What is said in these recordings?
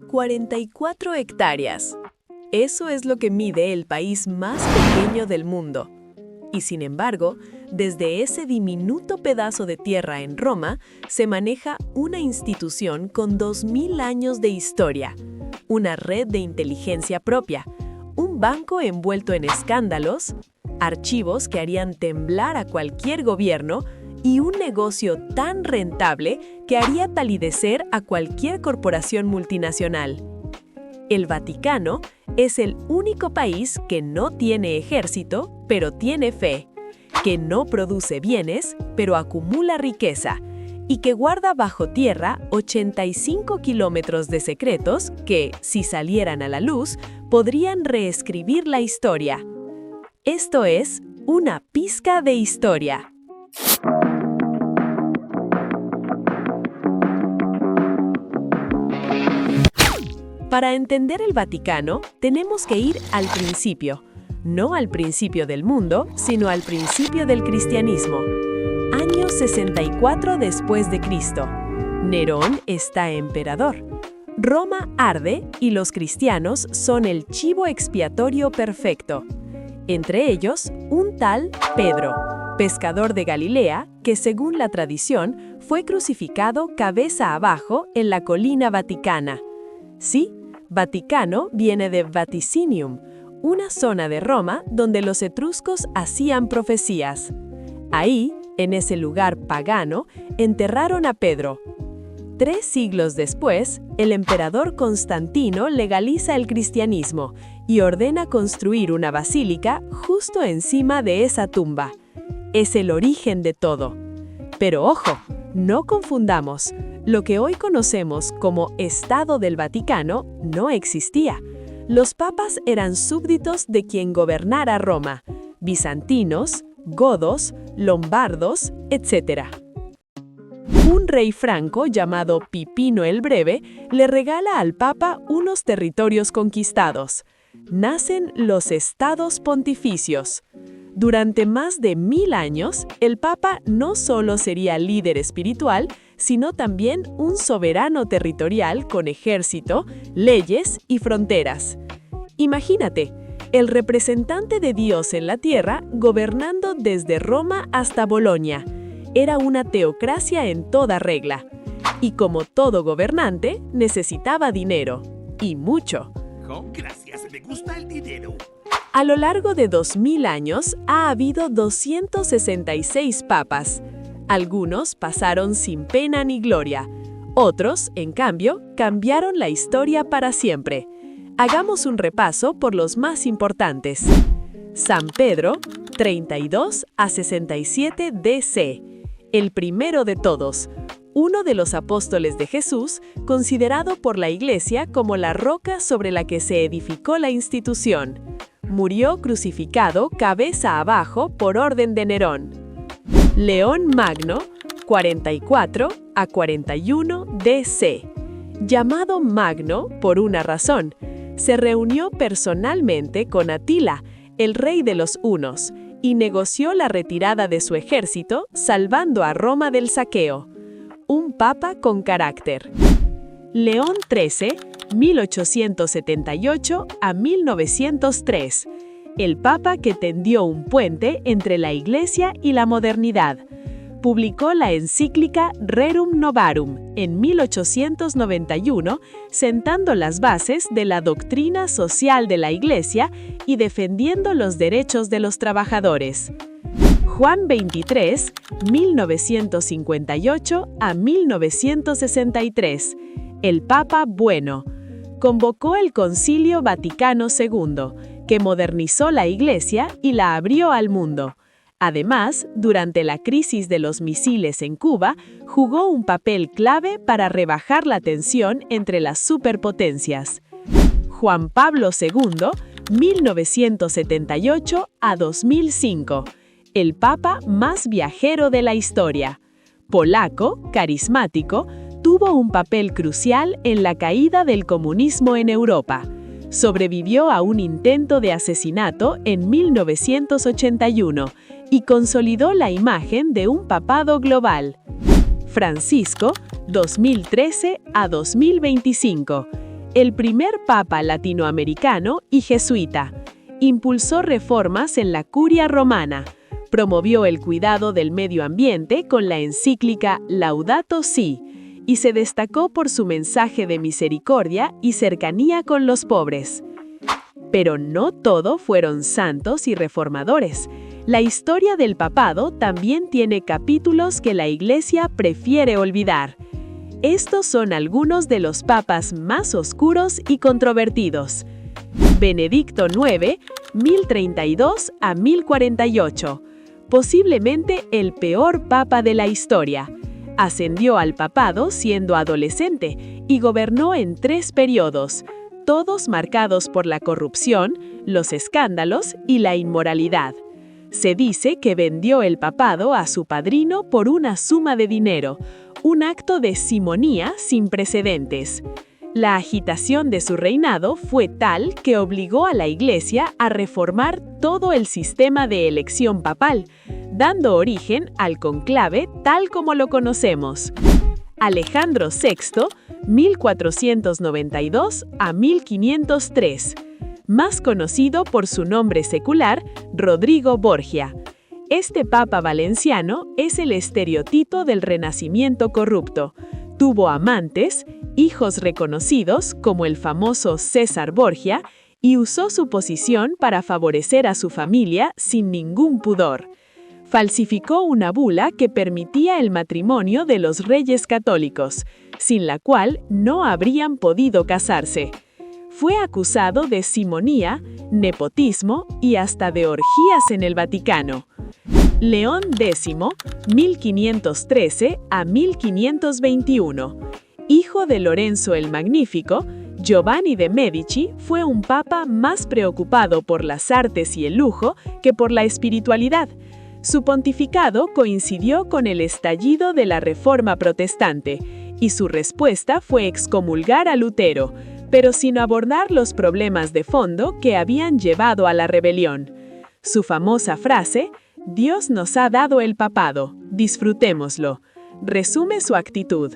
44 hectáreas. Eso es lo que mide el país más pequeño del mundo. Y sin embargo, desde ese diminuto pedazo de tierra en Roma, se maneja una institución con 2000 años de historia, una red de inteligencia propia, un banco envuelto en escándalos, archivos que harían temblar a cualquier gobierno y un negocio tan rentable que haría palidecer a cualquier corporación multinacional. El Vaticano es el único país que no tiene ejército, pero tiene fe, que no produce bienes, pero acumula riqueza, y que guarda bajo tierra 85 kilómetros de secretos que, si salieran a la luz, podrían reescribir la historia. Esto es Una Pizca de Historia. Para entender el Vaticano, tenemos que ir al principio. No al principio del mundo, sino al principio del cristianismo. Año 64 después de Cristo. Nerón está emperador. Roma arde y los cristianos son el chivo expiatorio perfecto. Entre ellos, un tal Pedro, pescador de Galilea, que según la tradición fue crucificado cabeza abajo en la colina Vaticana. Sí, Vaticano viene de Vaticinium, una zona de Roma donde los etruscos hacían profecías. Ahí, en ese lugar pagano, enterraron a Pedro. 3 siglos después, el emperador Constantino legaliza el cristianismo y ordena construir una basílica justo encima de esa tumba. Es el origen de todo. Pero ojo, no confundamos. Lo que hoy conocemos como Estado del Vaticano no existía. Los papas eran súbditos de quien gobernara Roma, bizantinos, godos, lombardos, etc. Un rey franco llamado Pipino el Breve le regala al papa unos territorios conquistados. Nacen los Estados Pontificios. Durante más de 1000 años, el papa no solo sería líder espiritual, sino también un soberano territorial con ejército, leyes y fronteras. Imagínate, el representante de Dios en la tierra gobernando desde Roma hasta Bolonia. Era una teocracia en toda regla. Y como todo gobernante, necesitaba dinero. Y mucho. Gracias, me gusta el dinero. A lo largo de 2000 años ha habido 266 papas. Algunos pasaron sin pena ni gloria. Otros, en cambio, cambiaron la historia para siempre. Hagamos un repaso por los más importantes. San Pedro, 32 a 67 DC. El primero de todos. Uno de los apóstoles de Jesús, considerado por la Iglesia como la roca sobre la que se edificó la institución. Murió crucificado cabeza abajo por orden de Nerón. León Magno, 44 a 41 DC. Llamado Magno por una razón, se reunió personalmente con Atila, el rey de los hunos, y negoció la retirada de su ejército, salvando a Roma del saqueo. Un papa con carácter. León XIII, 1878 a 1903. El papa que tendió un puente entre la Iglesia y la modernidad. Publicó la encíclica Rerum Novarum en 1891, sentando las bases de la doctrina social de la Iglesia y defendiendo los derechos de los trabajadores. Juan XXIII, 1958 a 1963. El Papa Bueno. Convocó el Concilio Vaticano II, que modernizó la Iglesia y la abrió al mundo. Además, durante la crisis de los misiles en Cuba, jugó un papel clave para rebajar la tensión entre las superpotencias. Juan Pablo II, 1978 a 2005. El papa más viajero de la historia. Polaco, carismático, tuvo un papel crucial en la caída del comunismo en Europa. Sobrevivió a un intento de asesinato en 1981 y consolidó la imagen de un papado global. Francisco, 2013 a 2025. el primer papa latinoamericano y jesuita. Impulsó reformas en la Curia Romana. Promovió el cuidado del medio ambiente con la encíclica Laudato Si, y se destacó por su mensaje de misericordia y cercanía con los pobres. Pero no todo fueron santos y reformadores. La historia del papado también tiene capítulos que la Iglesia prefiere olvidar. Estos son algunos de los papas más oscuros y controvertidos. Benedicto IX, 1032 a 1048. Posiblemente el peor papa de la historia. Ascendió al papado siendo adolescente y gobernó en 3 periodos, todos marcados por la corrupción, los escándalos y la inmoralidad. Se dice que vendió el papado a su padrino por una suma de dinero, un acto de simonía sin precedentes. La agitación de su reinado fue tal que obligó a la Iglesia a reformar todo el sistema de elección papal, dando origen al conclave tal como lo conocemos. Alejandro VI, 1492 a 1503, más conocido por su nombre secular, Rodrigo Borgia. Este papa valenciano es el estereotipo del Renacimiento corrupto. Tuvo amantes, hijos reconocidos como el famoso César Borgia, y usó su posición para favorecer a su familia sin ningún pudor. Falsificó una bula que permitía el matrimonio de los reyes católicos, sin la cual no habrían podido casarse. Fue acusado de simonía, nepotismo y hasta de orgías en el Vaticano. León X, 1513 a 1521. Hijo de Lorenzo el Magnífico, Giovanni de Medici fue un papa más preocupado por las artes y el lujo que por la espiritualidad. Su pontificado coincidió con el estallido de la Reforma Protestante, y su respuesta fue excomulgar a Lutero, pero sin abordar los problemas de fondo que habían llevado a la rebelión. Su famosa frase, «Dios nos ha dado el papado, disfrutémoslo», resume su actitud.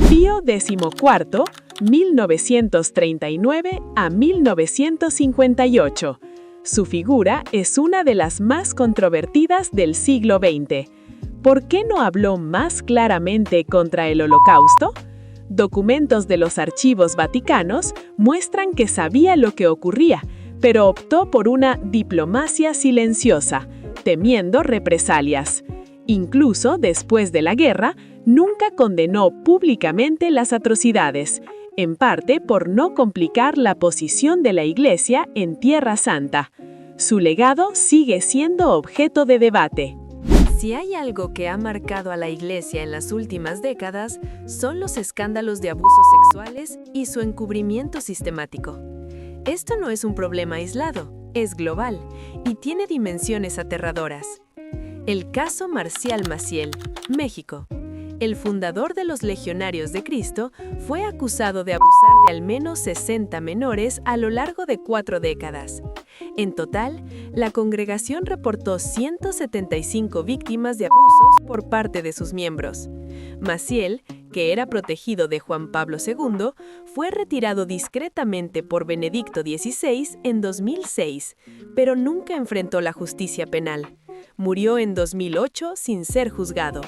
Pío XIV, 1939 a 1958. Su figura es una de las más controvertidas del siglo XX. ¿Por qué no habló más claramente contra el Holocausto? Documentos de los archivos vaticanos muestran que sabía lo que ocurría, pero optó por una diplomacia silenciosa, temiendo represalias. Incluso después de la guerra, nunca condenó públicamente las atrocidades, en parte por no complicar la posición de la Iglesia en Tierra Santa. Su legado sigue siendo objeto de debate. Si hay algo que ha marcado a la Iglesia en las últimas décadas, son los escándalos de abusos sexuales y su encubrimiento sistemático. Esto no es un problema aislado, es global y tiene dimensiones aterradoras. El caso Marcial Maciel, México. El fundador de los Legionarios de Cristo fue acusado de abusar de al menos 60 menores a lo largo de 4 décadas. En total, la congregación reportó 175 víctimas de abusos por parte de sus miembros. Maciel, que era protegido de Juan Pablo II, fue retirado discretamente por Benedicto XVI en 2006, pero nunca enfrentó la justicia penal. Murió en 2008 sin ser juzgado.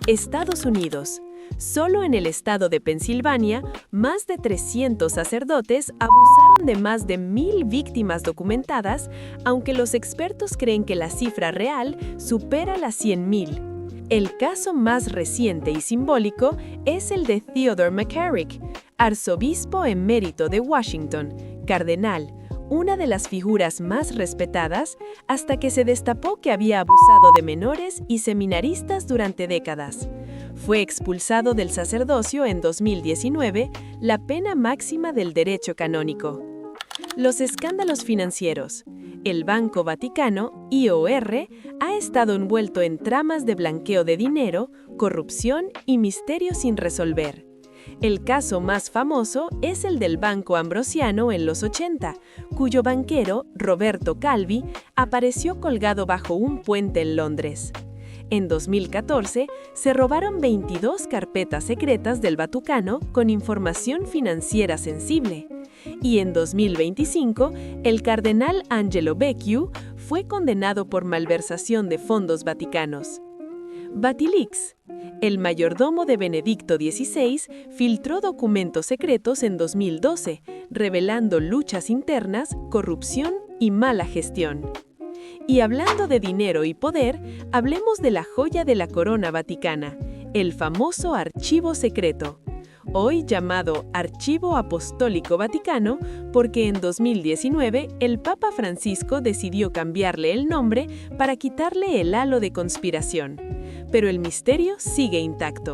Estados Unidos. Solo en el estado de Pensilvania, más de 300 sacerdotes abusaron de más de 1000 víctimas documentadas, aunque los expertos creen que la cifra real supera las 100,000. El caso más reciente y simbólico es el de Theodore McCarrick, arzobispo emérito de Washington, cardenal, una de las figuras más respetadas, hasta que se destapó que había abusado de menores y seminaristas durante décadas. Fue expulsado del sacerdocio en 2019, la pena máxima del derecho canónico. Los escándalos financieros. El Banco Vaticano, IOR, ha estado envuelto en tramas de blanqueo de dinero, corrupción y misterios sin resolver. El caso más famoso es el del Banco Ambrosiano en los 80, cuyo banquero, Roberto Calvi, apareció colgado bajo un puente en Londres. En 2014, se robaron 22 carpetas secretas del Vaticano con información financiera sensible. Y en 2025, el cardenal Angelo Becciu fue condenado por malversación de fondos vaticanos. Vatilix. El mayordomo de Benedicto XVI filtró documentos secretos en 2012, revelando luchas internas, corrupción y mala gestión. Y hablando de dinero y poder, hablemos de la joya de la corona vaticana, el famoso Archivo Secreto, hoy llamado Archivo Apostólico Vaticano porque en 2019 el Papa Francisco decidió cambiarle el nombre para quitarle el halo de conspiración. Pero el misterio sigue intacto.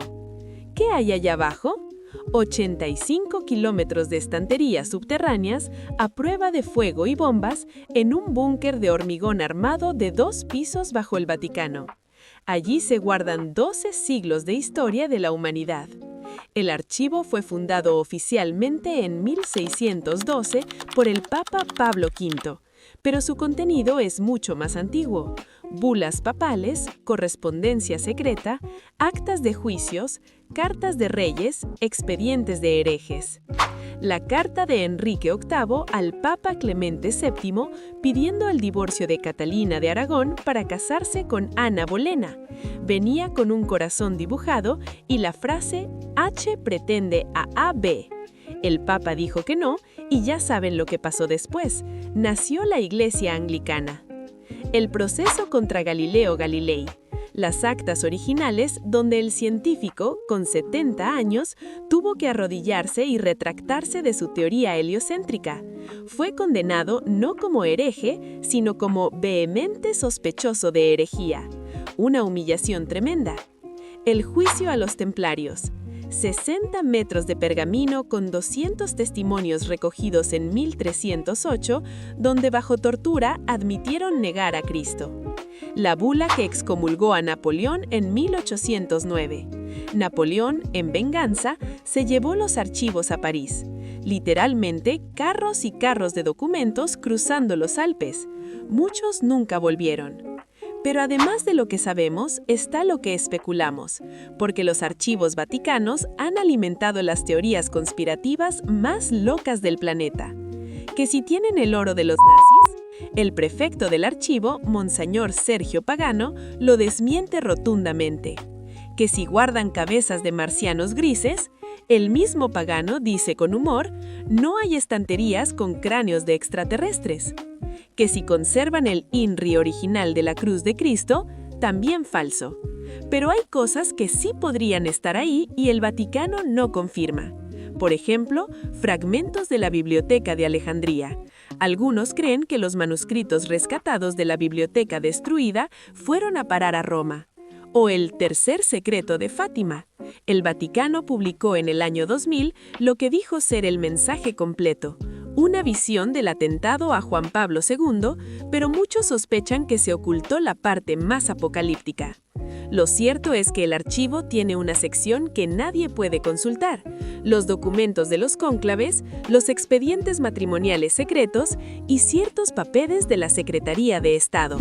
¿Qué hay allá abajo? 85 kilómetros de estanterías subterráneas a prueba de fuego y bombas en un búnker de hormigón armado de 2 pisos bajo el Vaticano. Allí se guardan 12 siglos de historia de la humanidad. El archivo fue fundado oficialmente en 1612 por el Papa Pablo V, pero su contenido es mucho más antiguo. Bulas papales, correspondencia secreta, actas de juicios, cartas de reyes, expedientes de herejes. La carta de Enrique VIII al Papa Clemente VII pidiendo el divorcio de Catalina de Aragón para casarse con Ana Bolena. Venía con un corazón dibujado y la frase H pretende a AB. El Papa dijo que no y ya saben lo que pasó después. Nació la Iglesia Anglicana. El proceso contra Galileo Galilei. Las actas originales donde el científico, con 70 años, tuvo que arrodillarse y retractarse de su teoría heliocéntrica. Fue condenado no como hereje, sino como vehemente sospechoso de herejía. Una humillación tremenda. El juicio a los templarios. 60 metros de pergamino con 200 testimonios recogidos en 1308, donde bajo tortura admitieron negar a Cristo. La bula que excomulgó a Napoleón en 1809. Napoleón, en venganza, se llevó los archivos a París. Literalmente, carros y carros de documentos cruzando los Alpes. Muchos nunca volvieron. Pero además de lo que sabemos, está lo que especulamos, porque los archivos vaticanos han alimentado las teorías conspirativas más locas del planeta. Que si tienen el oro de los nazis, el prefecto del archivo, Monseñor Sergio Pagano, lo desmiente rotundamente. Que si guardan cabezas de marcianos grises, el mismo Pagano dice con humor, no hay estanterías con cráneos de extraterrestres. Que si conservan el INRI original de la Cruz de Cristo, también falso. Pero hay cosas que sí podrían estar ahí y el Vaticano no confirma. Por ejemplo, fragmentos de la Biblioteca de Alejandría. Algunos creen que los manuscritos rescatados de la biblioteca destruida fueron a parar a Roma. O el tercer secreto de Fátima. El Vaticano publicó en el año 2000 lo que dijo ser el mensaje completo, una visión del atentado a Juan Pablo II, pero muchos sospechan que se ocultó la parte más apocalíptica. Lo cierto es que el archivo tiene una sección que nadie puede consultar, los documentos de los cónclaves, los expedientes matrimoniales secretos y ciertos papeles de la Secretaría de Estado.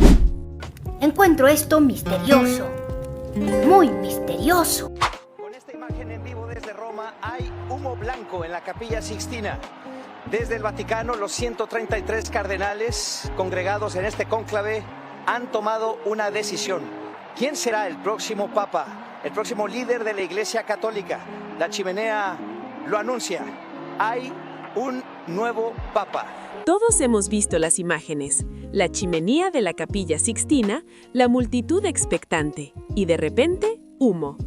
Encuentro esto misterioso, muy misterioso. Con esta imagen en vivo desde Roma hay humo blanco en la Capilla Sixtina. Desde el Vaticano, los 133 cardenales congregados en este cónclave han tomado una decisión. ¿Quién será el próximo papa, el próximo líder de la Iglesia Católica? La chimenea lo anuncia. Hay un nuevo papa. Todos hemos visto las imágenes, la chimenea de la Capilla Sixtina, la multitud expectante y de repente, humo,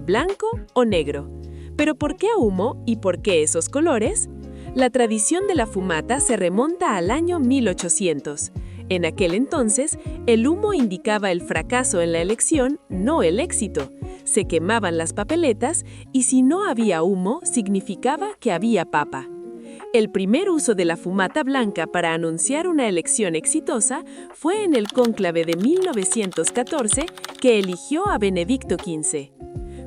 blanco o negro. ¿Pero por qué humo y por qué esos colores? La tradición de la fumata se remonta al año 1800. En aquel entonces, el humo indicaba el fracaso en la elección, no el éxito. Se quemaban las papeletas y si no había humo, significaba que había papa. El primer uso de la fumata blanca para anunciar una elección exitosa fue en el cónclave de 1914 que eligió a Benedicto XV.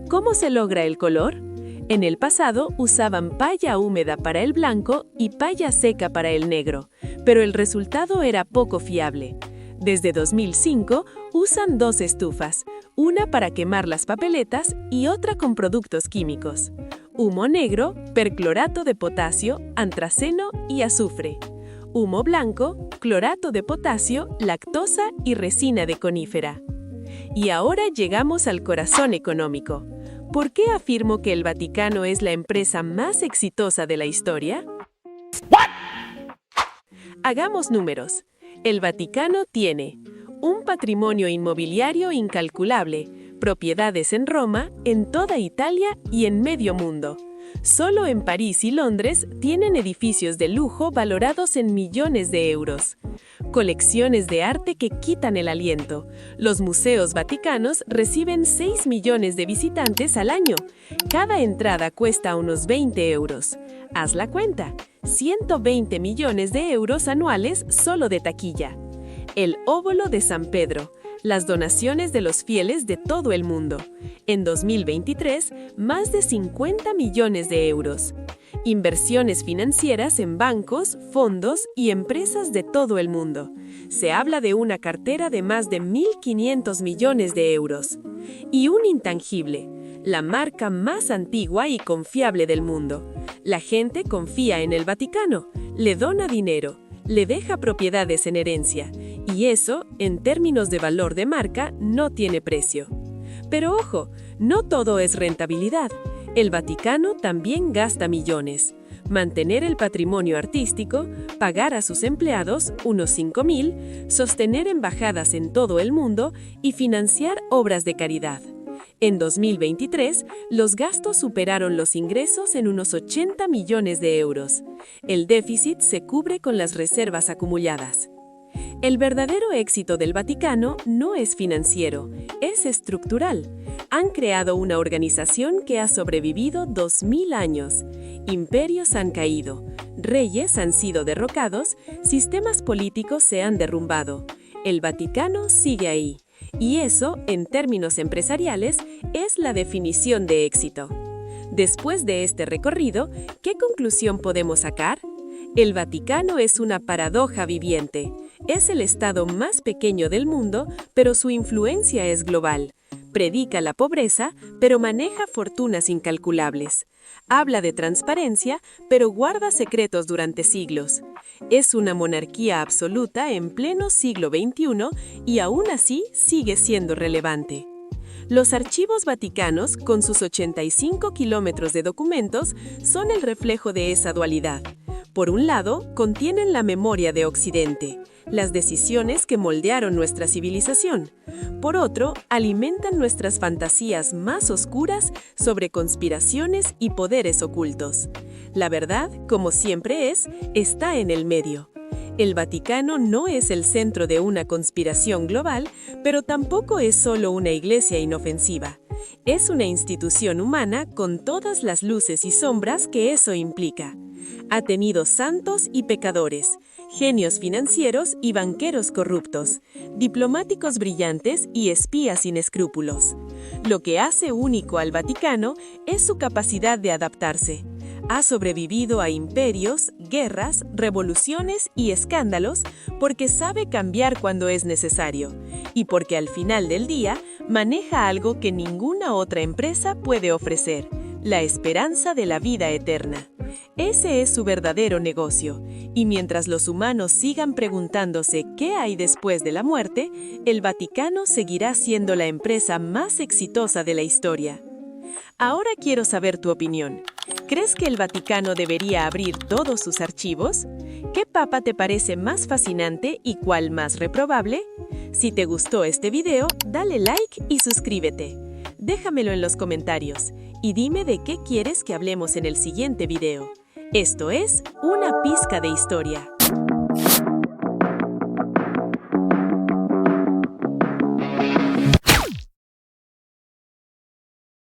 ¿Cómo se logra el color? En el pasado usaban paya húmeda para el blanco y paya seca para el negro, pero el resultado era poco fiable. Desde 2005 usan 2 estufas, una para quemar las papeletas y otra con productos químicos. Humo negro, perclorato de potasio, antraceno y azufre. Humo blanco, clorato de potasio, lactosa y resina de conífera. Y ahora llegamos al corazón económico. ¿Por qué afirmo que el Vaticano es la empresa más exitosa de la historia? Hagamos números. El Vaticano tiene un patrimonio inmobiliario incalculable, propiedades en Roma, en toda Italia y en medio mundo. Solo en París y Londres tienen edificios de lujo valorados en millones de euros. Colecciones de arte que quitan el aliento. Los museos vaticanos reciben 6 millones de visitantes al año. Cada entrada cuesta unos 20 euros. Haz la cuenta. 120 millones de euros anuales solo de taquilla. El óbolo de San Pedro. Las donaciones de los fieles de todo el mundo. En 2023, más de 50 millones de euros. Inversiones financieras en bancos, fondos y empresas de todo el mundo. Se habla de una cartera de más de 1.500 millones de euros. Y un intangible, la marca más antigua y confiable del mundo. La gente confía en el Vaticano, le dona dinero, le deja propiedades en herencia, y eso, en términos de valor de marca, no tiene precio. Pero ojo, no todo es rentabilidad. El Vaticano también gasta millones. Mantener el patrimonio artístico, pagar a sus empleados, unos 5.000, sostener embajadas en todo el mundo y financiar obras de caridad. En 2023, los gastos superaron los ingresos en unos 80 millones de euros. El déficit se cubre con las reservas acumuladas. El verdadero éxito del Vaticano no es financiero, es estructural. Han creado una organización que ha sobrevivido 2000 años. Imperios han caído, reyes han sido derrocados, sistemas políticos se han derrumbado. El Vaticano sigue ahí. Y eso, en términos empresariales, es la definición de éxito. Después de este recorrido, ¿qué conclusión podemos sacar? El Vaticano es una paradoja viviente. Es el estado más pequeño del mundo, pero su influencia es global. Predica la pobreza, pero maneja fortunas incalculables. Habla de transparencia, pero guarda secretos durante siglos. Es una monarquía absoluta en pleno siglo XXI y aún así sigue siendo relevante. Los archivos vaticanos, con sus 85 kilómetros de documentos, son el reflejo de esa dualidad. Por un lado, contienen la memoria de Occidente, las decisiones que moldearon nuestra civilización. Por otro, alimentan nuestras fantasías más oscuras sobre conspiraciones y poderes ocultos. La verdad, como siempre está en el medio. El Vaticano no es el centro de una conspiración global, pero tampoco es solo una iglesia inofensiva. Es una institución humana con todas las luces y sombras que eso implica. Ha tenido santos y pecadores, genios financieros y banqueros corruptos, diplomáticos brillantes y espías sin escrúpulos. Lo que hace único al Vaticano es su capacidad de adaptarse. Ha sobrevivido a imperios, guerras, revoluciones y escándalos porque sabe cambiar cuando es necesario y porque al final del día maneja algo que ninguna otra empresa puede ofrecer: la esperanza de la vida eterna. Ese es su verdadero negocio, y mientras los humanos sigan preguntándose qué hay después de la muerte, el Vaticano seguirá siendo la empresa más exitosa de la historia. Ahora quiero saber tu opinión. ¿Crees que el Vaticano debería abrir todos sus archivos? ¿Qué papa te parece más fascinante y cuál más reprobable? Si te gustó este video, dale like y suscríbete. Déjamelo en los comentarios y dime de qué quieres que hablemos en el siguiente video. Esto es Una Pizca de Historia.